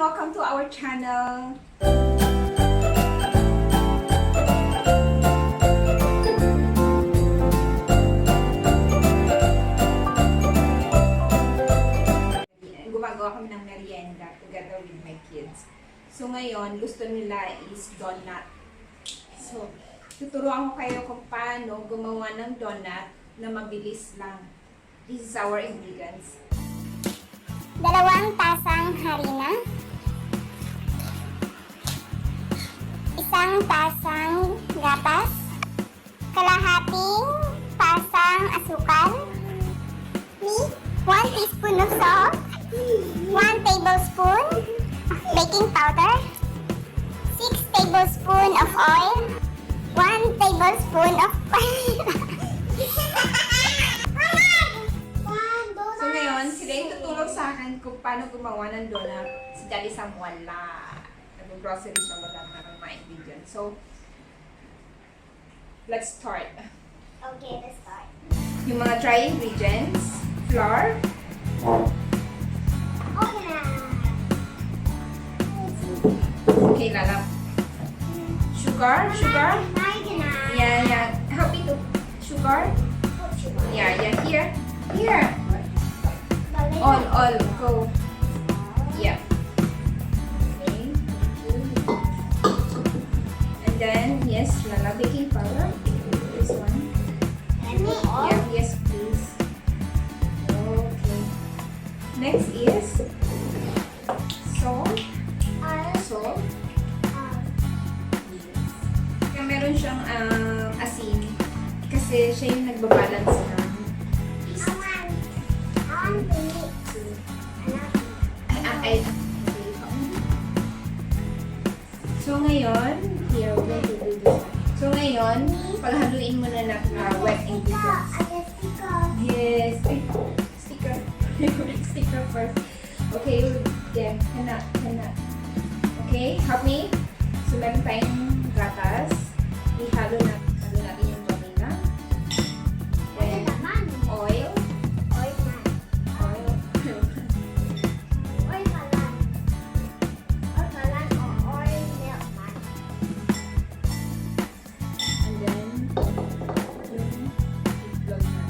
Welcome to our channel. Gumagawa kami ng merienda together with my kids. So ngayon, gusto nila is donut. So, tuturuan ko kayo kung paano gumawa ng donut na mabilis lang. This is our ingredients. 2 tasang harina, 1 tasang gatas, kalahating tasang asukal, 1 teaspoon of salt, 1 tablespoon of baking powder, 6 tablespoon of oil, 1 tablespoon of So ngayon, sila yung tutulong sa akin kung paano gumawa ng donut. Si Daddy Sam wala. Nag-grocery siya, wala na mga ingredients. So, let's start. Okay, let's start. Yung mga dry ingredients, flour, Okay na. okay, lalap. Sugar. Yeah. Help me to sugar. Yeah, here. All, go. Yeah. Okay. And then, yes, lala baking powder. This one. Yeah, yes, please. Okay. Next is salt. Salt. Yes. Kaya meron siyang asin. Kasi siya yung nagbabalance ng So ngayon, here, we're going to do this one. So ngayon, paghaluin mo na ng wet ingredients. Yes, sticker. Sticker first. Okay, yeah, cannot. Okay, help me. So meron tayong gatas. Ihalo natin yung vanilla. Then, oil. And then, yung itlog natin.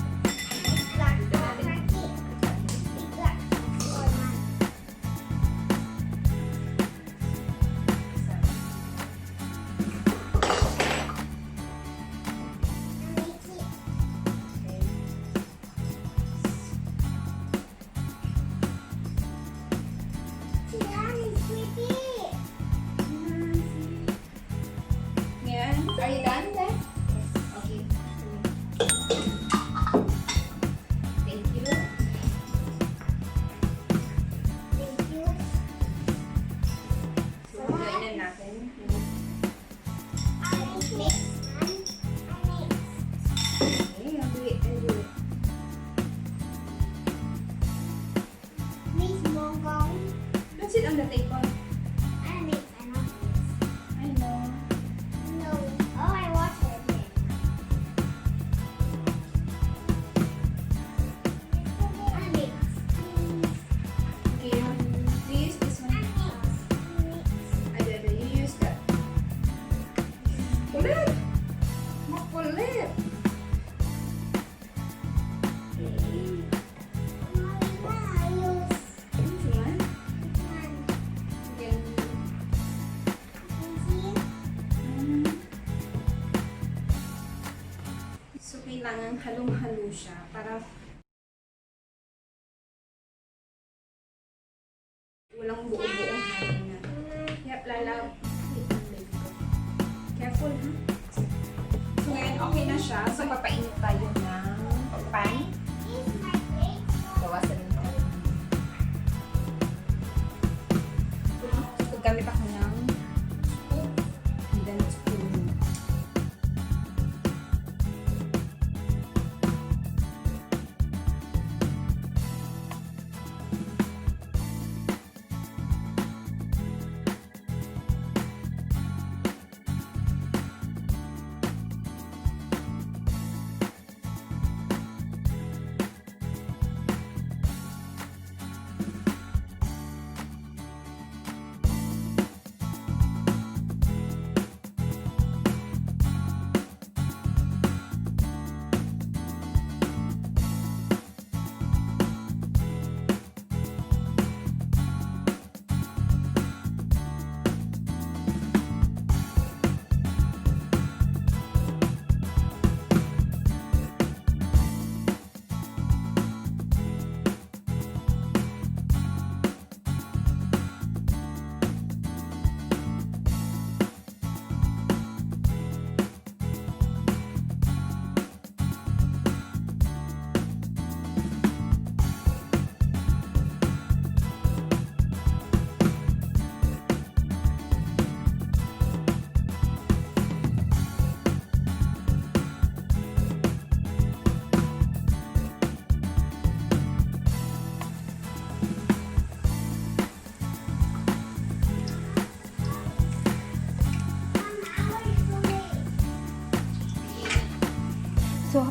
Ngayon, are you done then? Okay. Thank you. So, haluin na natin. Okay, I'll do it. Don't sit on the table. I know. Okay, do you use this one? You use that. Kulit! Makulit! Which one? Again. So, kailangan halong-halo siya para walang buo-buong halo na. Yep, lalaw. Careful, ha? So, ngayon okay na siya. So, papainit tayo ng pan. Bawasan rin tayo. Gamit ako ng and then spoon.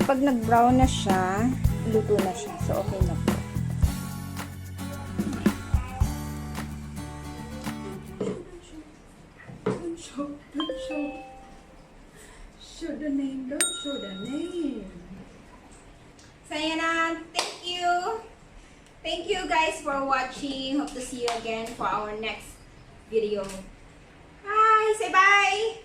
kapag nag-brown na siya, luto na siya. So, okay na po. Don't show. Show the name. Don't show the name. So, ayan na. Thank you. Thank you guys for watching. Hope to see you again for our next video. Bye! Say bye!